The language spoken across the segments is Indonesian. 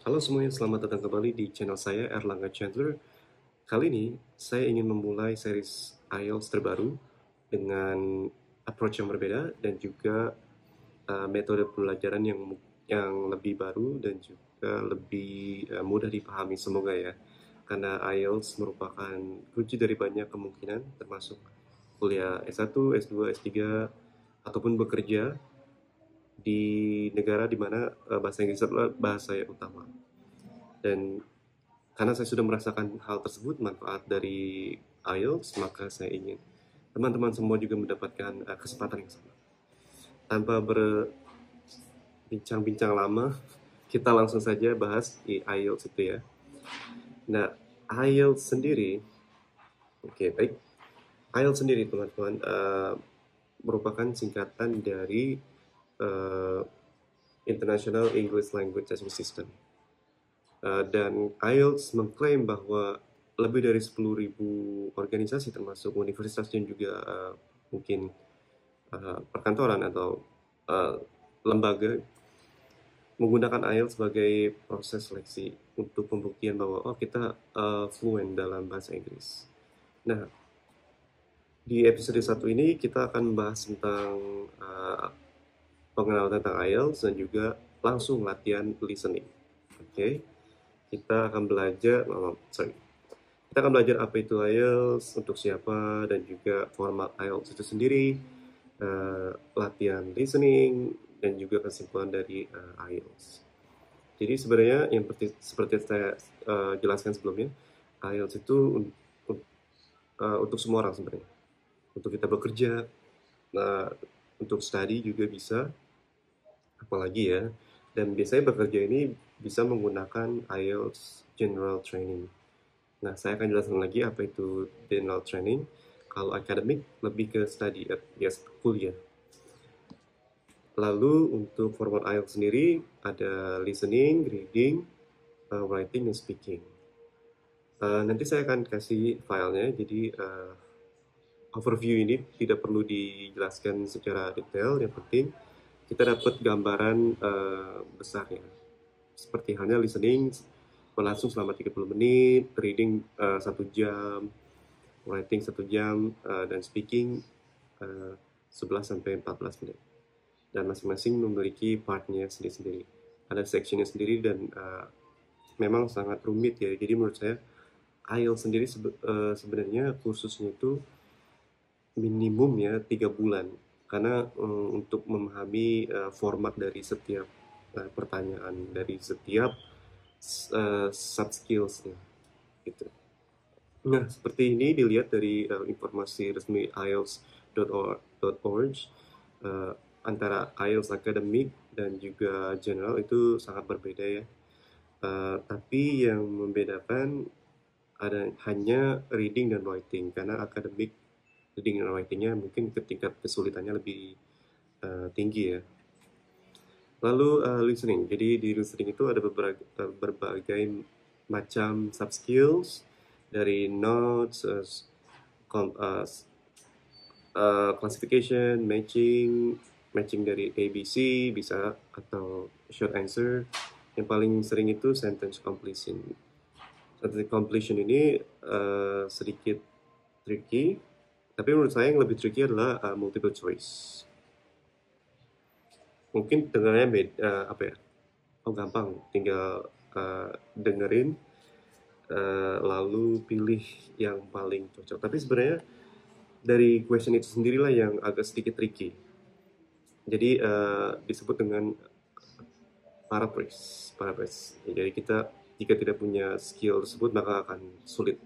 Halo semuanya, selamat datang kembali di channel saya Erlangga Chandler. Kali ini saya ingin memulai series IELTS terbaru dengan approach yang berbeda dan juga metode pembelajaran yang lebih baru dan juga lebih mudah dipahami, semoga ya. Karena IELTS merupakan kunci dari banyak kemungkinan, termasuk kuliah S1, S2, S3, ataupun bekerja di negara di mana bahasa Inggris adalah bahasa yang utama. Dan karena saya sudah merasakan hal tersebut, manfaat dari IELTS, maka saya ingin teman-teman semua juga mendapatkan kesempatan yang sama. Tanpa berbincang-bincang lama, kita langsung saja bahas di IELTS itu ya. Nah, IELTS sendiri, oke baik. IELTS sendiri teman-teman merupakan singkatan dari International English Language Assessment System. Dan IELTS mengklaim bahwa lebih dari 10.000 organisasi termasuk universitas dan juga mungkin perkantoran atau lembaga menggunakan IELTS sebagai proses seleksi untuk pembuktian bahwa kita fluent dalam bahasa Inggris. Nah, di episode 1 ini kita akan membahas tentang pengenalan tentang IELTS dan juga langsung latihan listening. Oke. Kita akan belajar apa itu IELTS, untuk siapa, dan juga format IELTS itu sendiri, latihan listening, dan juga kesimpulan dari IELTS. Jadi sebenarnya yang seperti saya jelaskan sebelumnya, IELTS itu untuk semua orang sebenarnya. Untuk kita bekerja, untuk study juga bisa, apalagi ya. Dan biasanya bekerja ini bisa menggunakan IELTS General Training. Nah, saya akan jelaskan lagi apa itu General Training. Kalau academic, lebih ke study, yes, kuliah. Lalu untuk format IELTS sendiri, ada listening, reading, writing, dan speaking. Nanti saya akan kasih filenya, jadi overview ini tidak perlu dijelaskan secara detail. Yang penting kita dapat gambaran besarnya. Seperti halnya listening berlangsung selama 30 menit, reading 1 jam, writing 1 jam, dan speaking 11-14 menit. Dan masing-masing memiliki partnya sendiri-sendiri. Ada sectionnya sendiri dan memang sangat rumit ya. Jadi menurut saya IELTS sendiri sebenarnya kursusnya itu minimum ya 3 bulan. Karena untuk memahami format dari setiap pertanyaan, dari setiap sub skills-nya gitu. Nah, seperti ini dilihat dari informasi resmi IELTS.org, antara IELTS Academic dan juga General itu sangat berbeda ya. Tapi yang membedakan hanya reading dan writing, karena academic reading dan writingnya mungkin tingkat kesulitannya lebih tinggi ya. Lalu listening, jadi di listening itu ada berbagai macam sub skills, dari notes, classification, matching dari ABC bisa, atau short answer. Yang paling sering itu sentence completion. Sentence completion ini sedikit tricky, tapi menurut saya yang lebih tricky adalah multiple choice. Mungkin dengarnya apa ya? Oh gampang, tinggal dengerin lalu pilih yang paling cocok. Tapi sebenarnya dari question itu sendirilah yang agak sedikit tricky. Jadi disebut dengan paraphrase. Jadi kita jika tidak punya skill tersebut maka akan sulit.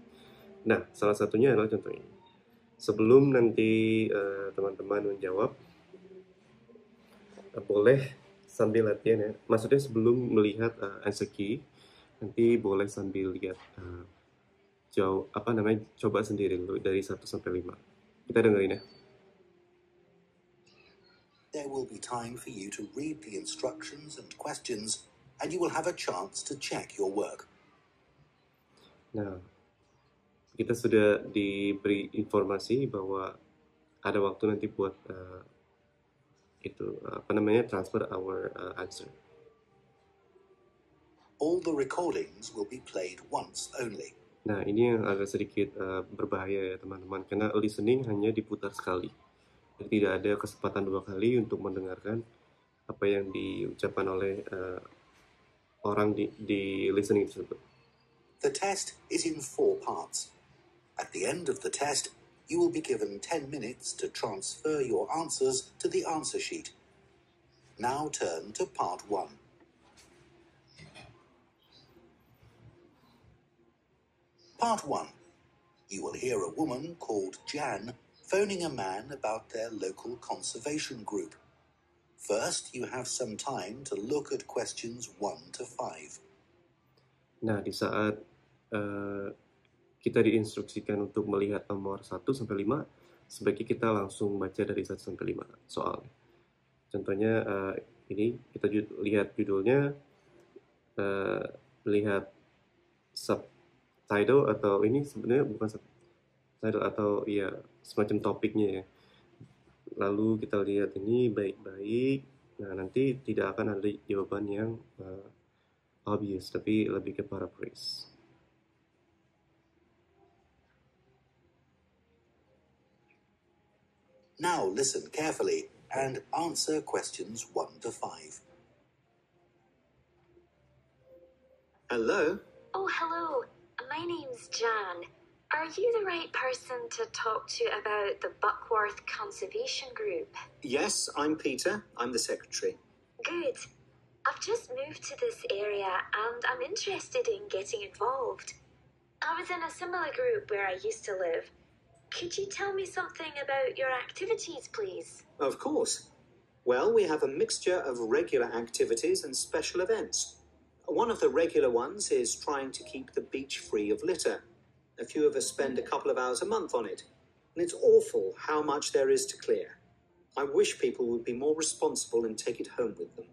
Nah, salah satunya adalah contoh ini. Sebelum nanti teman-teman menjawab, boleh sambil latihan ya. Maksudnya sebelum melihat answer key, nanti boleh sambil lihat coba sendiri dulu dari 1 sampai 5. Kita dengerin ya. There will be time for you to read the instructions and questions, and you will have a chance to check your work. Nah, kita sudah diberi informasi bahwa ada waktu nanti buat transfer our answer. All the recordings will be played once only. Nah, ini yang agak sedikit berbahaya ya teman-teman, karena listening hanya diputar sekali. Jadi tidak ada kesempatan dua kali untuk mendengarkan apa yang diucapkan oleh orang di listening tersebut. The test is in 4 parts. At the end of the test, you will be given 10 minutes to transfer your answers to the answer sheet. Now turn to part 1. Part 1. You will hear a woman called Jan phoning a man about their local conservation group. First, you have some time to look at questions 1 to 5. Nah, di saat kita diinstruksikan untuk melihat nomor 1 sampai 5, sebaiknya kita langsung baca dari 1 sampai 5 soal. Contohnya ini kita lihat judulnya, lihat subtitle, atau ini sebenarnya bukan subtitle, atau ya semacam topiknya ya. Lalu kita lihat ini baik-baik. Nah, nanti tidak akan ada jawaban yang obvious, tapi lebih ke paraphrase. Now listen carefully and answer questions 1 to 5. Hello? Oh, hello. My name's Jan. Are you the right person to talk to about the Buckworth Conservation Group? Yes, I'm Peter. I'm the secretary. Good. I've just moved to this area and I'm interested in getting involved. I was in a similar group where I used to live. Could you tell me something about your activities, please? Of course. Well, we have a mixture of regular activities and special events. One of the regular ones is trying to keep the beach free of litter. A few of us spend a couple of hours a month on it, and it's awful how much there is to clear. I wish people would be more responsible and take it home with them.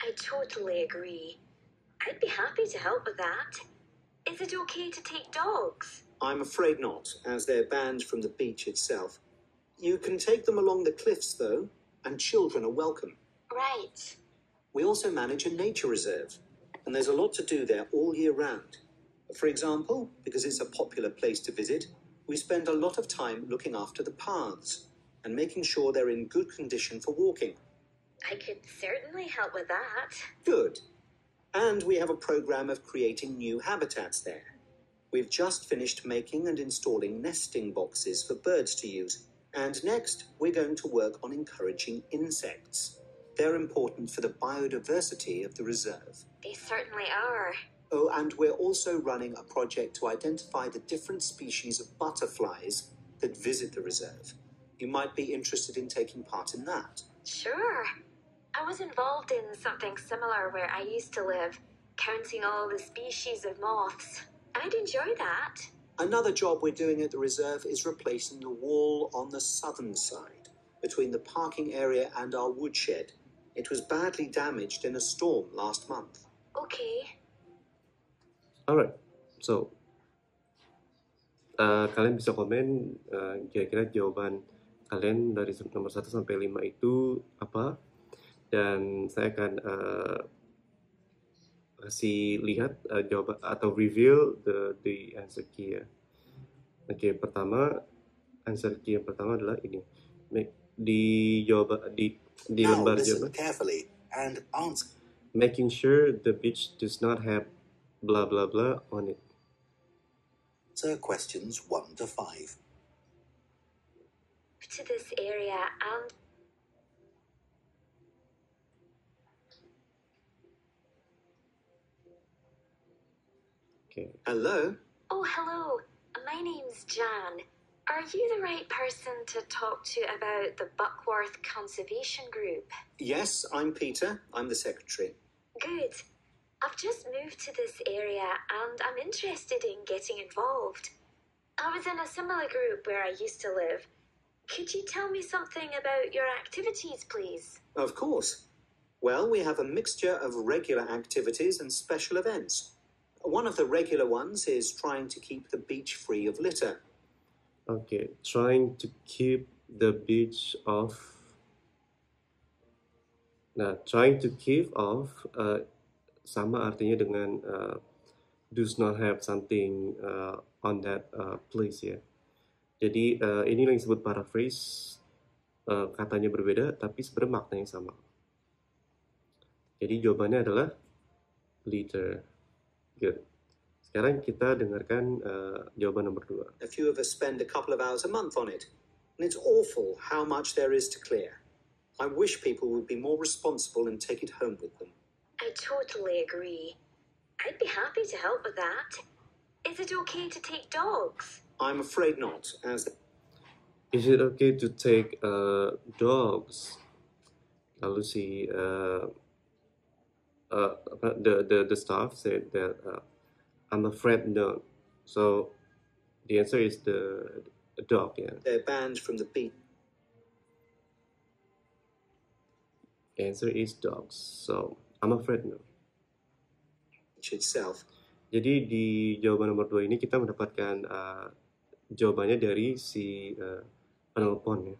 I totally agree. I'd be happy to help with that. Is it okay to take dogs? I'm afraid not, as they're banned from the beach itself. You can take them along the cliffs, though, and children are welcome. Right. We also manage a nature reserve, and there's a lot to do there all year round. For example, because it's a popular place to visit, we spend a lot of time looking after the paths and making sure they're in good condition for walking. I could certainly help with that. Good. And we have a program of creating new habitats there. We've just finished making and installing nesting boxes for birds to use. And next, we're going to work on encouraging insects. They're important for the biodiversity of the reserve. They certainly are. Oh, and we're also running a project to identify the different species of butterflies that visit the reserve. You might be interested in taking part in that. Sure. I was involved in something similar where I used to live, counting all the species of moths. I'd enjoy that. Another job we're doing at the reserve is replacing the wall on the southern side, between the parking area and our woodshed. It was badly damaged in a storm last month. Okay. Alright, so kalian bisa komen kira-kira jawaban kalian dari nomor 1 sampai 5 itu apa, dan saya akan kasih lihat jawaban atau reveal the answer key ya. Oke, answer key yang pertama adalah ini. Di Now lembar listen jawaban, carefully and answer. making sure the beach does not have blah blah blah on it. Questions 1 to 5. To this area and... Okay. Hello? Oh, hello. My name's Jan. Are you the right person to talk to about the Buckworth Conservation Group? Yes, I'm Peter. I'm the secretary. Good. I've just moved to this area and I'm interested in getting involved. I was in a similar group where I used to live. Could you tell me something about your activities, please? Of course. Well, we have a mixture of regular activities and special events. One of the regular ones is trying to keep the beach free of litter. Okay, trying to keep the beach off. Nah, trying to keep off sama artinya dengan does not have something on that place ya. Jadi ini yang disebut paraphrase, katanya berbeda tapi sebenarnya maknanya sama. Jadi jawabannya adalah liter. Good. Sekarang kita dengarkan jawaban nomor 2. A few of us spend a couple of hours a month on it, and it's awful how much there is to clear. I wish people would be more responsible and take it home with them. I totally agree. I'd be happy to help with that. Is it okay to take dogs? I'm afraid not, as Is it okay to take dogs? Lalu si the staff said that I'm afraid no. So the answer is the dog. Yeah. they're banned from the beach. The answer is dogs. So I'm afraid no. Itself. Jadi di jawaban nomor 2 ini kita mendapatkan jawabannya dari si penelpon ya.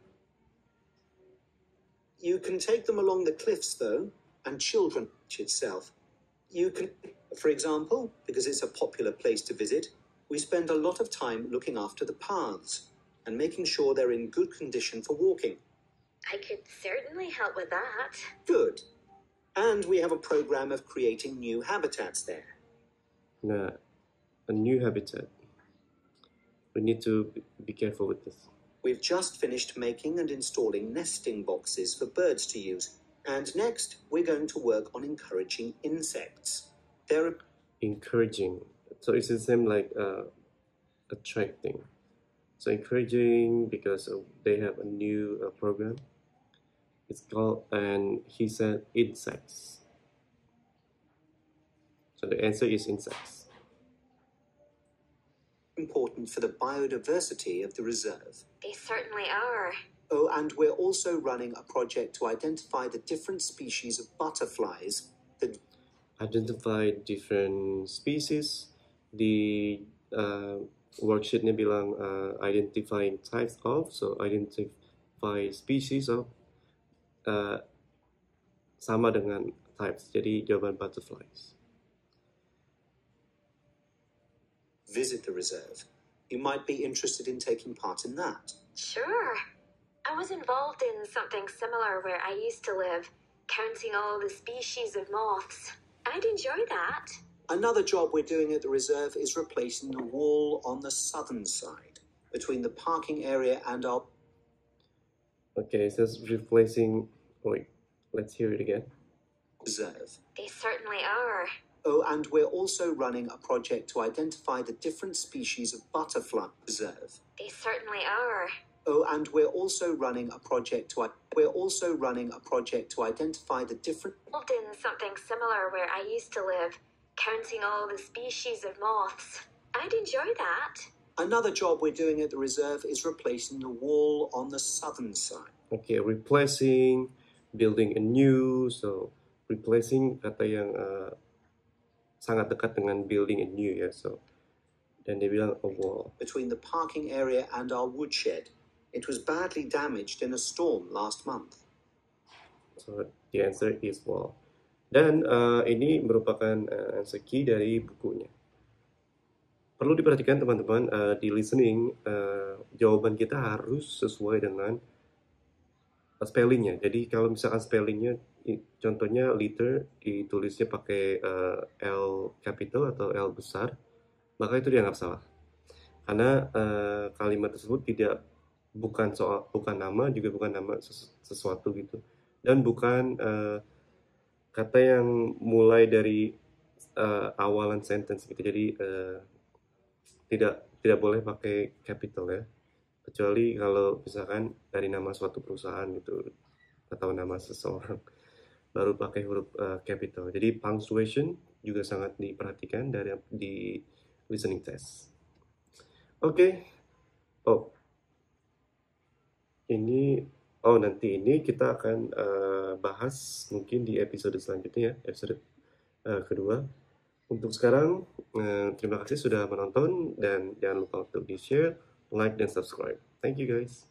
You can take them along the cliffs, though, and children itself. You can, for example, because it's a popular place to visit, we spend a lot of time looking after the paths and making sure they're in good condition for walking. I could certainly help with that. Good. And we have a program of creating new habitats there. Nah, a new habitat. We need to be careful with this. We've just finished making and installing nesting boxes for birds to use. And next, we're going to work on encouraging insects. They're Encouraging. So it's the same like attracting. So encouraging because they have a new program. It's called, and he said insects. So the answer is insects. important for the biodiversity of the reserve. They certainly are. Oh, and we're also running a project to identify the different species of butterflies that Identify different species. Di worksheetnya bilang identifying types of, so identify species of sama dengan types. Jadi jawaban butterflies. visit the reserve. You might be interested in taking part in that. Sure. I was involved in something similar where I used to live, counting all the species of moths. I'd enjoy that. Another job we're doing at the reserve is replacing the wall on the southern side between the parking area and our Okay, so it's replacing. Wait, let's hear it again. reserve. They certainly are. Oh, and we're also running a project to identify the different species of butterfly reserve. They certainly are. Oh, and we're also running a project to identify the different Involved in something similar where I used to live, counting all the species of moths. I'd enjoy that. Another job we're doing at the reserve is replacing the wall on the southern side. Okay, replacing, building a new. So replacing kata yang sangat dekat dengan building a new ya. So dan dia bilang a wall. Between the parking area and our woodshed. It was badly damaged in a storm last month. So the answer is wall. Dan ini merupakan answer key dari bukunya. Perlu diperhatikan teman-teman, di listening jawaban kita harus sesuai dengan spellingnya. Jadi kalau misalkan spellingnya, contohnya liter ditulisnya pakai L capital atau L besar, maka itu dianggap salah. Karena kalimat tersebut bukan nama, juga bukan nama sesuatu gitu, dan bukan kata yang mulai dari awalan sentence gitu. Jadi tidak boleh pakai capital ya, kecuali kalau misalkan dari nama suatu perusahaan gitu atau nama seseorang baru pakai huruf capital. Jadi punctuation juga sangat diperhatikan di listening test. Oke. Nanti ini kita akan bahas mungkin di episode selanjutnya ya, episode kedua. Untuk sekarang, terima kasih sudah menonton dan jangan lupa untuk di-share, like, dan subscribe. Thank you guys.